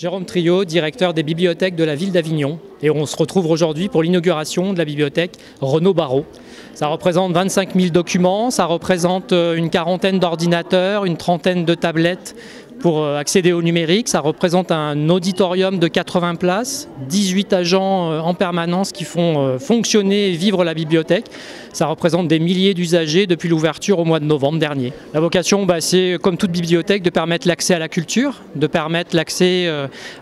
Jérôme Triot, directeur des bibliothèques de la ville d'Avignon. Et on se retrouve aujourd'hui pour l'inauguration de la bibliothèque Renaud-Barreau. Ça représente 25 000 documents, ça représente une quarantaine d'ordinateurs, une trentaine de tablettes pour accéder au numérique. Ça représente un auditorium de 80 places, 18 agents en permanence qui font fonctionner et vivre la bibliothèque. Ça représente des milliers d'usagers depuis l'ouverture au mois de novembre dernier. La vocation, c'est comme toute bibliothèque de permettre l'accès à la culture, de permettre l'accès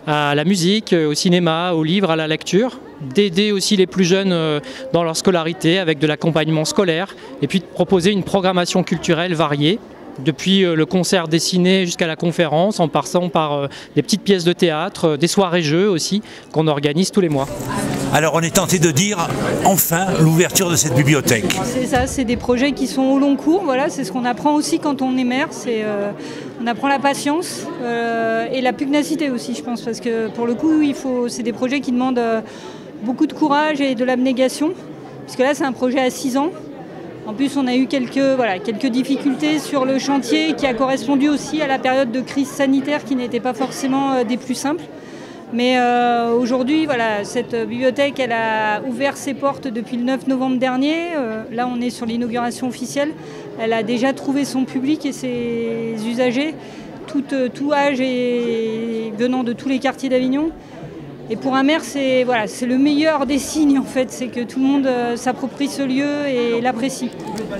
à la musique, au cinéma, aux livres, à la lecture, d'aider aussi les plus jeunes dans leur scolarité avec de l'accompagnement scolaire et puis de proposer une programmation culturelle variée. Depuis le concert dessiné jusqu'à la conférence, en passant par des petites pièces de théâtre, des soirées-jeux aussi, qu'on organise tous les mois. Alors on est tenté de dire, enfin, l'ouverture de cette bibliothèque. C'est ça, c'est des projets qui sont au long cours, voilà, c'est ce qu'on apprend aussi quand on est maire, on apprend la patience et la pugnacité aussi, je pense, parce que pour le coup, c'est des projets qui demandent beaucoup de courage et de l'abnégation, puisque là c'est un projet à 6 ans. En plus, on a eu quelques difficultés sur le chantier qui a correspondu aussi à la période de crise sanitaire qui n'était pas forcément des plus simples. Mais aujourd'hui, cette bibliothèque, elle a ouvert ses portes depuis le 9 novembre dernier. Là, on est sur l'inauguration officielle. Elle a déjà trouvé son public et ses usagers, tout âge et venant de tous les quartiers d'Avignon. Et pour un maire, c'est le meilleur des signes, en fait, c'est que tout le monde s'approprie ce lieu et l'apprécie.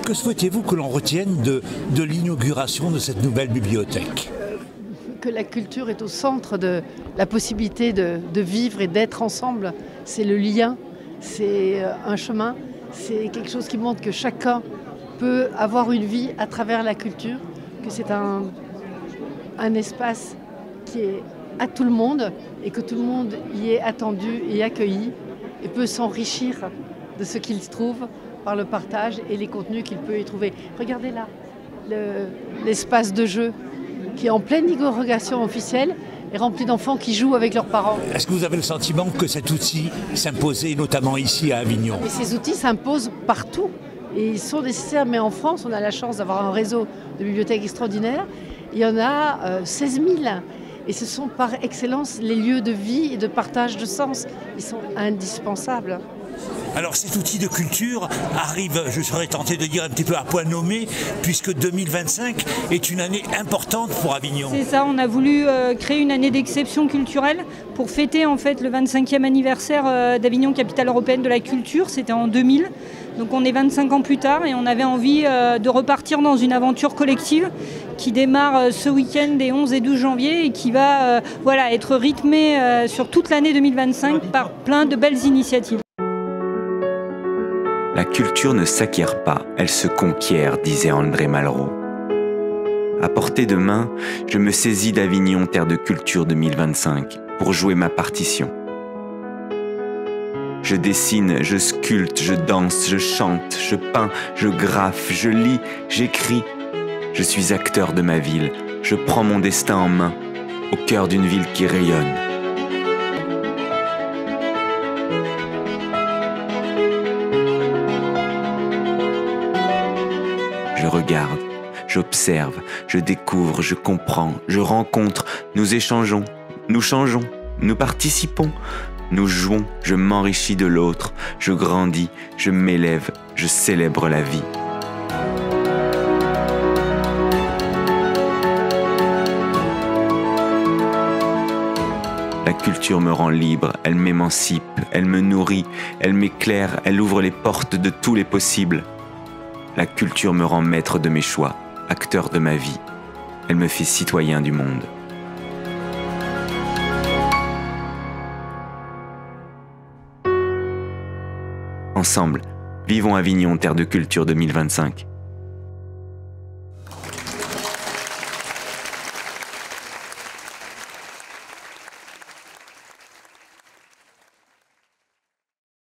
Que souhaitez-vous que l'on retienne de l'inauguration de cette nouvelle bibliothèque ? Que la culture est au centre de la possibilité de vivre et d'être ensemble. C'est le lien, c'est un chemin, c'est quelque chose qui montre que chacun peut avoir une vie à travers la culture, que c'est un espace qui est à tout le monde et que tout le monde y est attendu et accueilli et peut s'enrichir de ce qu'il trouve par le partage et les contenus qu'il peut y trouver. Regardez là, l'espace de jeu qui est en pleine inauguration officielle et rempli d'enfants qui jouent avec leurs parents. Est-ce que vous avez le sentiment que cet outil s'imposait notamment ici à Avignon ? Et ces outils s'imposent partout et ils sont nécessaires, mais en France, on a la chance d'avoir un réseau de bibliothèques extraordinaires. Il y en a 16 000. Et ce sont par excellence les lieux de vie et de partage de sens. Ils sont indispensables. Alors cet outil de culture arrive, je serais tenté de dire un petit peu à point nommé, puisque 2025 est une année importante pour Avignon. C'est ça, on a voulu créer une année d'exception culturelle pour fêter en fait le 25e anniversaire d'Avignon, capitale européenne de la culture. C'était en 2000. Donc on est 25 ans plus tard et on avait envie de repartir dans une aventure collective qui démarre ce week-end des 11 et 12 janvier et qui va être rythmée sur toute l'année 2025 par plein de belles initiatives. La culture ne s'acquiert pas, elle se conquiert, disait André Malraux. À portée de main, je me saisis d'Avignon, terre de culture 2025, pour jouer ma partition. Je dessine, je sculpte, je danse, je chante, je peins, je graffe, je lis, j'écris. Je suis acteur de ma ville, je prends mon destin en main, au cœur d'une ville qui rayonne. Je regarde, j'observe, je découvre, je comprends, je rencontre, nous échangeons, nous changeons, nous participons, nous jouons, je m'enrichis de l'autre, je grandis, je m'élève, je célèbre la vie. La culture me rend libre, elle m'émancipe, elle me nourrit, elle m'éclaire, elle ouvre les portes de tous les possibles. La culture me rend maître de mes choix, acteur de ma vie. Elle me fait citoyen du monde. Ensemble, vivons Avignon, terre de culture 2025.